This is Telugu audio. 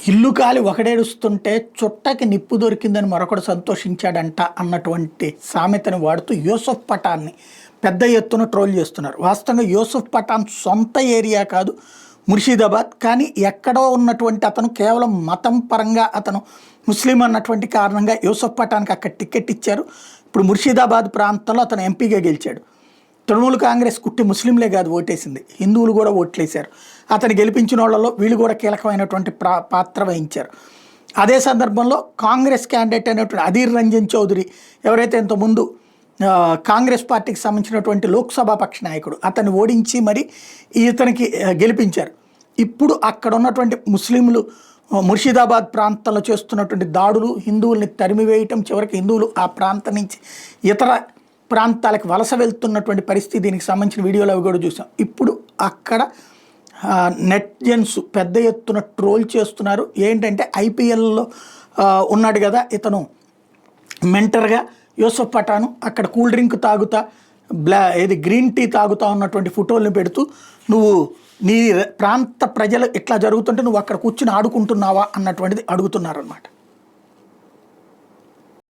ఇల్లు కాలి ఒకడేడుస్తుంటే చుట్టకి నిప్పు దొరికిందని మరొకడు సంతోషించాడంట అన్నటువంటి సామెతను వాడుతూ యూసుఫ్ పఠాన్ని పెద్ద ఎత్తున ట్రోల్ చేస్తున్నారు. వాస్తవంగా యూసుఫ్ పఠాన్ సొంత ఏరియా కాదు ముర్షిదాబాద్, కానీ ఎక్కడో ఉన్నటువంటి అతను కేవలం మతం పరంగా అతను ముస్లిం అన్నటువంటి కారణంగా యూసుఫ్ పఠాన్కి అక్కడ టికెట్ ఇచ్చారు. ఇప్పుడు ముర్షిదాబాద్ ప్రాంతంలో అతను ఎంపీగా గెలిచాడు. తృణమూల్ కాంగ్రెస్ కుట్టి ముస్లింలే కాదు ఓటేసింది, హిందువులు కూడా ఓట్లేశారు. అతను గెలిపించిన వాళ్ళలో వీళ్ళు కూడా కీలకమైనటువంటి పాత్ర వహించారు. అదే సందర్భంలో కాంగ్రెస్ క్యాండిడేట్ అయినటువంటి అధీర్ రంజన్ చౌదరి, ఎవరైతే ఇంతకుముందు కాంగ్రెస్ పార్టీకి సంబంధించినటువంటి లోక్సభ పక్ష నాయకుడు, అతన్ని ఓడించి మరి ఇతనికి గెలిపించారు. ఇప్పుడు అక్కడ ఉన్నటువంటి ముస్లింలు ముర్షిదాబాద్ ప్రాంతంలో చేస్తున్నటువంటి దాడులు, హిందువుల్ని తరిమివేయటం, చివరికి హిందువులు ఆ ప్రాంతం నుంచి ఇతర ప్రాంతాలకు వలస వెళ్తున్నటువంటి పరిస్థితి, దీనికి సంబంధించిన వీడియోలు అవి కూడా చూసాం. ఇప్పుడు అక్కడ నెట్జన్స్ పెద్ద ఎత్తున ట్రోల్ చేస్తున్నారు. ఏంటంటే ఐపీఎల్లో ఉన్నాడు కదా ఇతను మెంటర్గా యూసుఫ్ పఠాను, అక్కడ కూల్ డ్రింక్ తాగుతా గ్రీన్ టీ తాగుతా ఉన్నటువంటి ఫోటోలను పెడుతూ నువ్వు నీ ప్రాంత ప్రజలు ఇట్లా జరుగుతుంటే నువ్వు అక్కడ కూర్చుని ఆడుకుంటున్నావా అన్నటువంటిది అడుగుతున్నారనమాట.